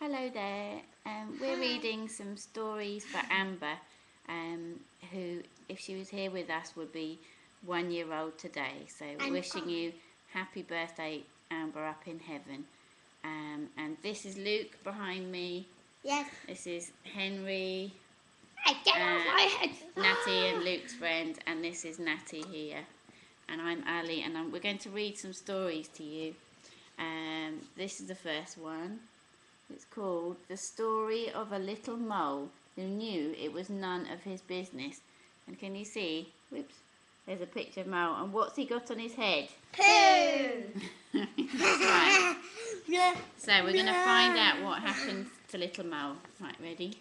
Hello there. We're reading some stories for Amber, who, if she was here with us, would be 1 year old today. So wishing you happy birthday, Amber, up in heaven. And this is Luke behind me. Yes. This is Henry, Get off my head. Natty and Luke's friend, and this is Natty here. And I'm Ali, and we're going to read some stories to you. This is the first one. It's called The Story of a Little Mole Who Knew It Was None of His Business. And can you see? Whoops. There's a picture of Mole. And what's he got on his head? Poo! That's right. So we're going to find out what happened to Little Mole. Right, ready?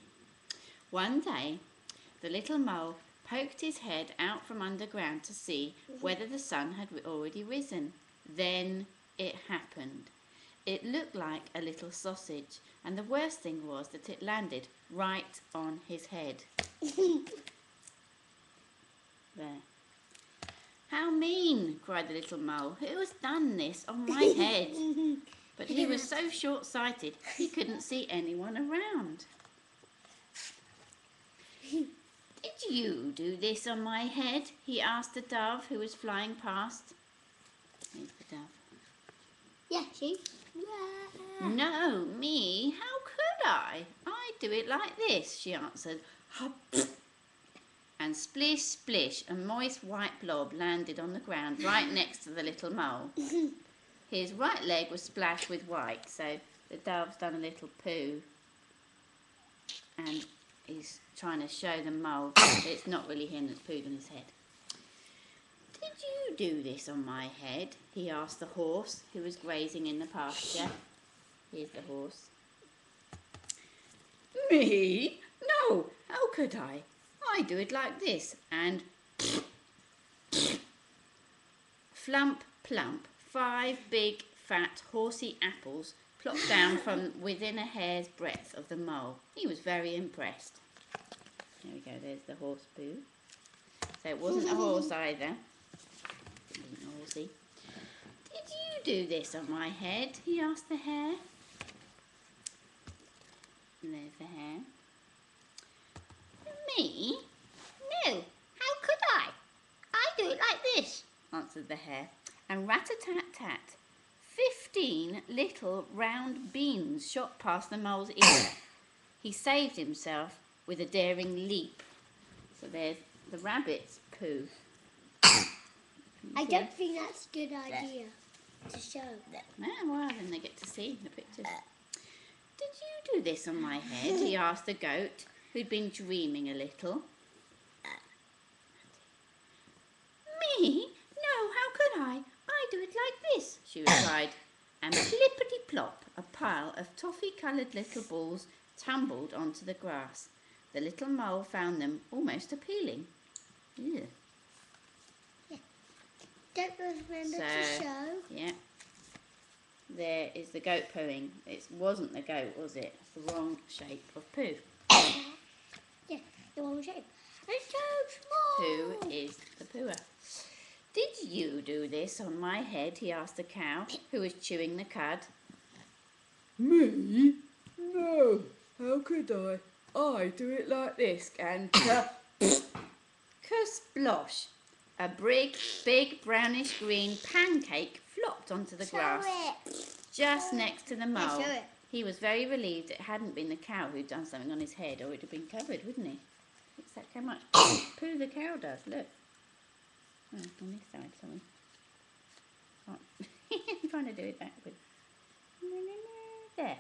One day, the little mole poked his head out from underground to see whether the sun had already risen. Then it happened. It looked like a little sausage, and the worst thing was that it landed right on his head. There. "How mean!" cried the little mole. "Who has done this on my head?" But he was so short-sighted he couldn't see anyone around. "Did you do this on my head?" he asked the dove who was flying past. Here's the dove. Yeah, she. "No, me. How could I? I do it like this," she answered. And splish, splish, a moist white blob landed on the ground right next to the little mole. His right leg was splashed with white, so the dove's done a little poo. And he's trying to show the mole it's not really him that's pooed on his head. "Did you do this on my head?" he asked the horse who was grazing in the pasture. Here's the horse. "Me? No, how could I? I do it like this." And flump, plump, 5 big, fat, horsey apples plopped down from within a hair's breadth of the mole. He was very impressed. There we go, there's the horse poo. So it wasn't a horse either. It wasn't a horsey. "Did you do this on my head?" he asked the hare. And there's the hare. "Me? No, how could I? I do it like this," answered the hare. And rat-a-tat-tat, 15 little round beans shot past the mole's ear. He saved himself with a daring leap. So there's the rabbit's poo. I don't think that's a good idea to show them. Well, then they get to see the pictures. "Did you do this on my head?" he asked the goat, who'd been dreaming a little. "Me? No, how could I? I do it like this," she replied. And plippity-plop, a pile of toffee-coloured little balls tumbled onto the grass. The little mole found them almost appealing. Ew. Don't remember to show. Yeah. There is the goat pooing. It wasn't the goat, was it? It's the wrong shape of poo. Yeah, the wrong shape. It's so small. Who is the pooer? "Did you do this on my head?" he asked the cow, who was chewing the cud. "Me? No, how could I? I do it like this." And kersplosh! A big brownish green pancake flopped onto the grass just next to the mole. Show it. He was very relieved it hadn't been the cow who'd done something on his head, or it'd have been covered, wouldn't he? Except how much poo the cow does. Look. Oh, on this side, sorry. Oh. I'm trying to do it backwards. There.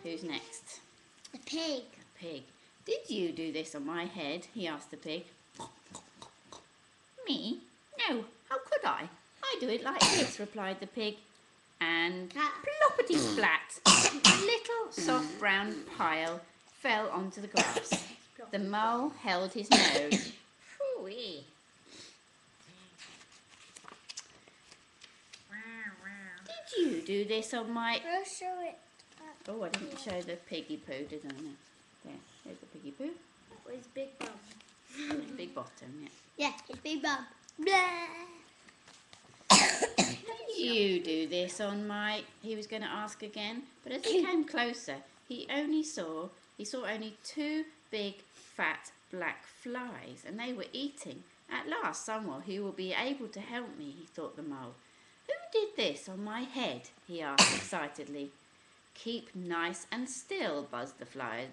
Who's next? The pig. The pig. "Did you do this on my head?" he asked the pig. "Me? No, how could I? I do it like this," replied the pig. And ploppity-splat, a little soft brown pile fell onto the grass. The mole held his nose. Phooey. "Did you do this on my..." I'll show it. Oh, I didn't show the piggy poo, did I? No. There's the piggy poo. With his big bum. Oh, it's big bottom, yeah. Yeah, his big bum. Blah. "Did you do this on my... He was going to ask again, but as he came closer, he saw only 2 big, fat, black flies, and they were eating. At last, someone who will be able to help me, he thought the mole. Who did this on my head? He asked excitedly. Keep nice and still, buzzed the fly.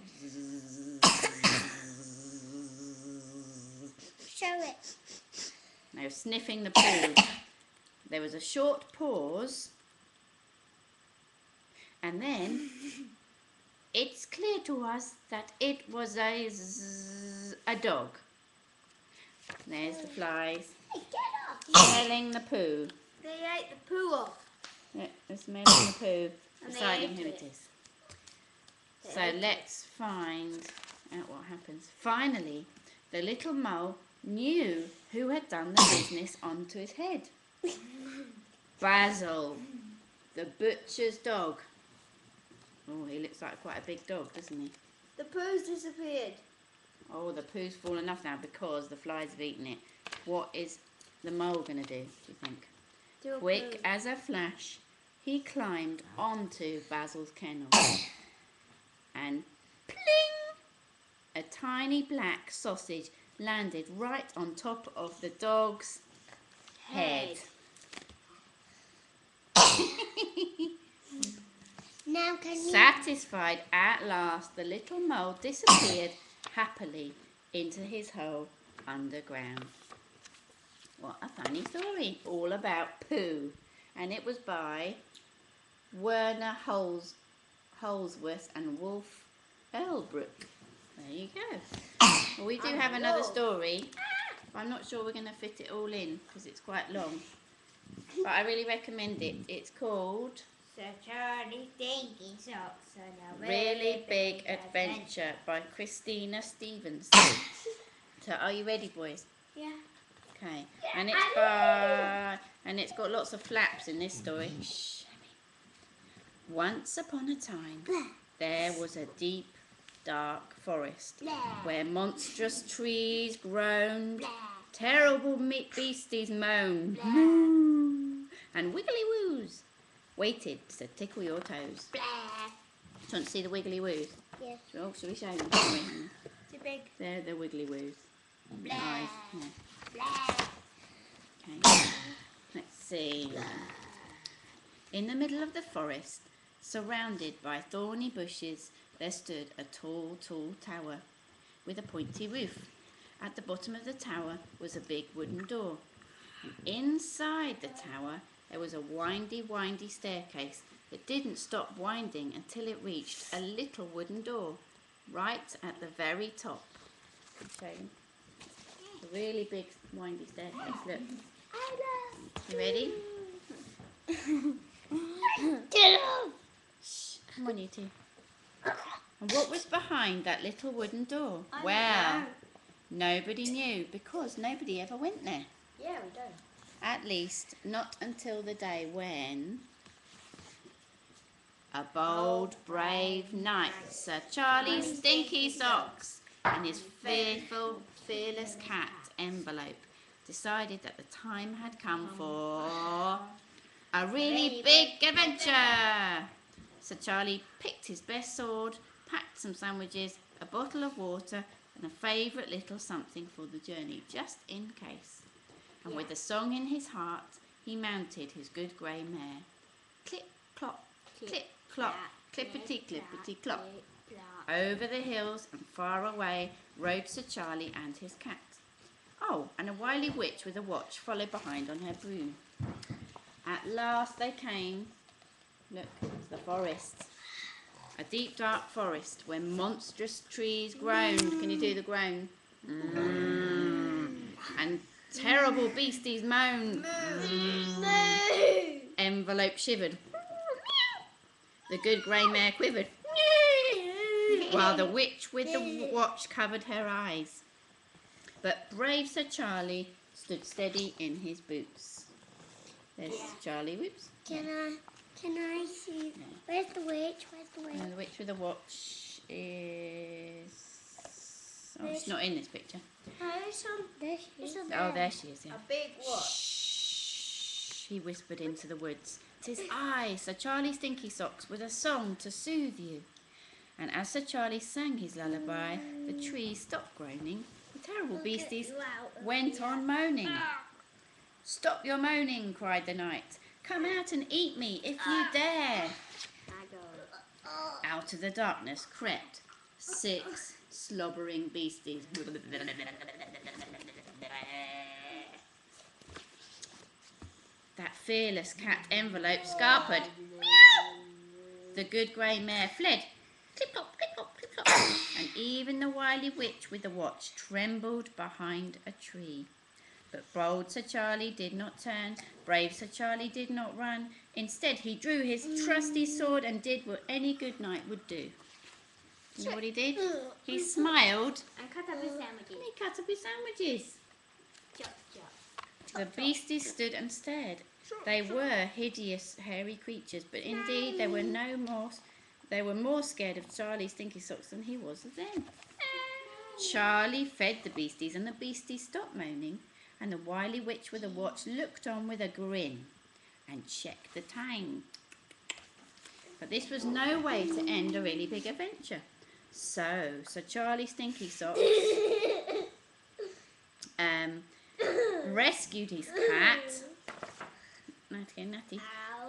Show it. They were sniffing the poo. There was a short pause, and then it's clear to us that it was a dog. There's the flies. Hey, get off. Smelling the poo. They ate the poo off. Yeah, they're smelling the poo, And deciding they who ate it it. is. So let's find out what happens. Finally, the little mole knew who had done the business onto his head. Basil, the butcher's dog. Oh, he looks like quite a big dog, doesn't he? The poo's disappeared. Oh, the poo's fallen off now because the flies have eaten it. What is the mole going to do you think? Quick as a flash, he climbed onto Basil's kennel. And pling! A tiny black sausage landed right on top of the dog's head. Now can you... Satisfied at last, the little mole disappeared happily into his hole underground. What a funny story, all about poo. And it was by Werner Holsworth and Wolf Earlbrook. There you go. Well, we do have another story. I'm not sure we're going to fit it all in because it's quite long. But I really recommend it. It's called Sir Charlie Stinky Socks on a Really Big Adventure by Christina Stevens. So are you ready, boys? Yeah. Okay. And it's got lots of flaps in this story. Shh. Once upon a time, there was a deep, dark forest where monstrous trees groaned, terrible beasties moaned, and wiggly woos waited to tickle your toes. Do you want to see the wiggly woos? Yes. Oh, shall we show them? Too big. They're the wiggly woos. Blah. Eyes. Yeah. Blah. Okay. Let's see. In the middle of the forest, surrounded by thorny bushes, there stood a tall, tall tower with a pointy roof. At the bottom of the tower was a big wooden door. And inside the tower, there was a windy, windy staircase that didn't stop winding until it reached a little wooden door right at the very top. So, a really big, windy staircase. Look. You ready? Get off! Shh, come on, you two. And what was behind that little wooden door? I Well, don't nobody knew because nobody ever went there. Yeah, we don't. At least, not until the day when a bold, brave knight, Sir Charlie Stinky Socks, and his fearful, fearless cat, Envelope, decided that the time had come for a really big adventure. Sir Charlie picked his best sword, packed some sandwiches, a bottle of water, and a favourite little something for the journey, just in case. And with a song in his heart, he mounted his good grey mare. Clip, clop, clip, clop, clippity, clippity, clop. Over the hills and far away rode Sir Charlie and his cat. Oh, and a wily witch with a watch followed behind on her broom. At last they came, look, it's the forest. A deep dark forest where monstrous trees groaned. Can you do the groan? And terrible beasties moaned. Envelope shivered. The good grey mare quivered. While the witch with the watch covered her eyes. But brave Sir Charlie stood steady in his boots. There's Charlie, whoops. Can I see? Yeah. Where's the witch? Where's the witch? And the witch with the watch is... Oh, it's not in this picture. There she is. Oh, there she is, yeah. A big watch. Shh. he whispered into the woods. "'Tis I, Sir Charlie Stinky Socks, with a song to soothe you." And as Sir Charlie sang his lullaby, the trees stopped groaning. The terrible beasties went on moaning. "Stop your moaning," cried the knight. "Come out and eat me if you dare." Out of the darkness crept 6 slobbering beasties. That fearless cat Envelope scarpered. The good grey mare fled. Clip-clop, clip-clop, clip-clop. And even the wily witch with the watch trembled behind a tree. But bold Sir Charlie did not turn, brave Sir Charlie did not run. Instead, he drew his trusty sword and did what any good knight would do. You know what he did? He smiled and cut up his sandwiches. and he cut up his sandwiches. Chop, chop. The beasties stood and stared. They were hideous, hairy creatures, but indeed they were more scared of Charlie Stinky Socks than he was of them. Charlie fed the beasties, and the beasties stopped moaning, and the wily witch with a watch looked on with a grin and checked the time. But this was no way to end a really big adventure. So Sir Charlie Stinky Socks rescued his cat, Natty,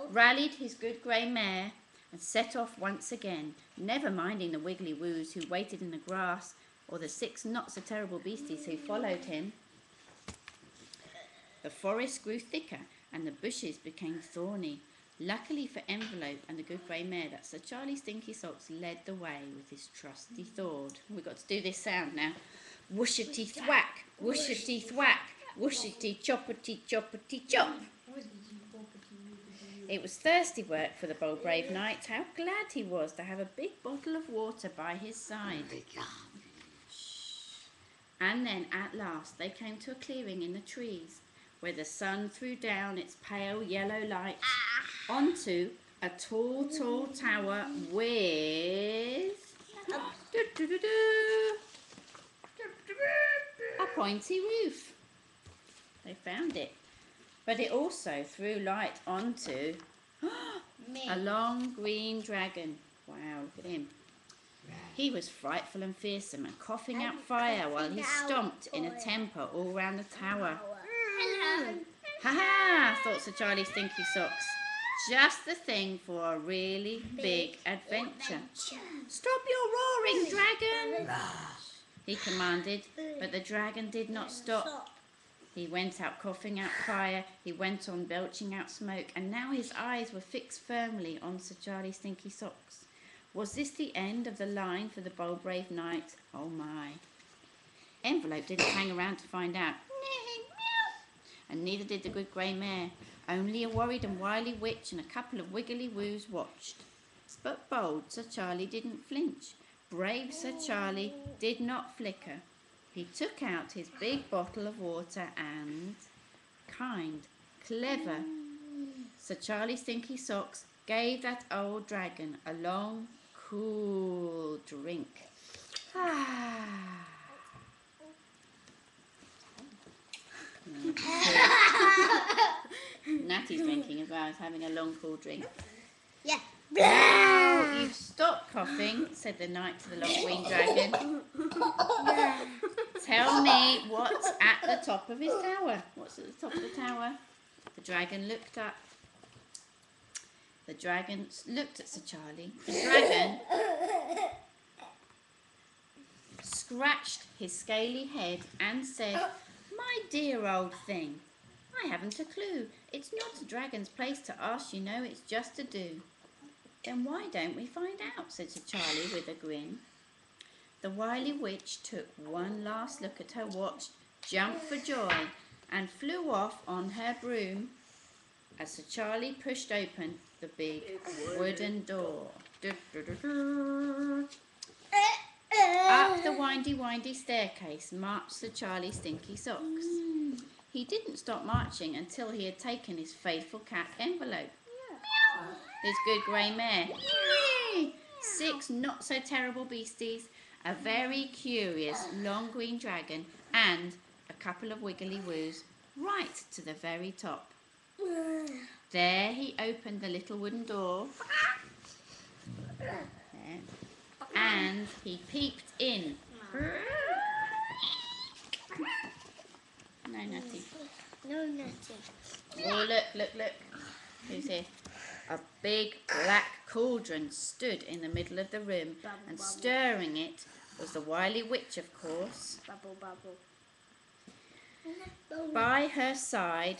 rallied his good grey mare, and set off once again, never minding the wiggly woos who waited in the grass, or the 6 not so terrible beasties who followed him. The forest grew thicker, and the bushes became thorny. Luckily for Envelope and the good grey mare that Sir Charlie Stinky Socks led the way with his trusty sword. We've got to do this sound now. Whooshity thwack, whooshity thwack, whooshity choppity choppity chop. It was thirsty work for the bold brave knight. How glad he was to have a big bottle of water by his side. And then at last they came to a clearing in the trees, where the sun threw down its pale yellow light onto a tall, tall tower with a pointy roof. They found it. But it also threw light onto a long green dragon. Wow, look at him. He was frightful and fearsome and coughing out fire while he stomped in a temper all round the tower. Hello. Ha-ha, thought Sir Charlie Stinky Socks. Just the thing for a really big adventure. Stop your roaring, dragon, he commanded, but the dragon did not stop. He went out coughing out fire, he went on belching out smoke, and now his eyes were fixed firmly on Sir Charlie Stinky Socks. Was this the end of the line for the bold brave knight? Oh my. Envelope didn't hang around to find out. And neither did the good grey mare. Only a worried and wily witch and a couple of wiggly woos watched. But bold Sir Charlie didn't flinch. Brave Sir Charlie did not flicker. He took out his big bottle of water and, kind, clever, Sir Charlie Stinky Socks gave that old dragon a long, cool drink. Natty's drinking as well. He's having a long, cool drink. Yeah. Now you've stopped coughing, said the knight to the long green dragon. Tell me what's at the top of his tower. What's at the top of the tower? The dragon looked up. The dragon looked at Sir Charlie. The dragon scratched his scaly head and said, "My dear old thing, I haven't a clue. It's not a dragon's place to ask, you know, it's just a do." "Then why don't we find out?" said Sir Charlie with a grin. The wily witch took one last look at her watch, jumped for joy, and flew off on her broom as Sir Charlie pushed open the big wooden door. Up the windy staircase marched Sir Charlie Stinky Socks. He didn't stop marching until he had taken his faithful cat Envelope, his good grey mare, 6 not so terrible beasties, a very curious long green dragon, and a couple of wiggly woos right to the very top. There he opened the little wooden door. There. And he peeped in. No, Natty. No, nothing. Oh, look. Who's here? A big black cauldron stood in the middle of the room, and stirring it was the wily witch, of course. Bubble. By her side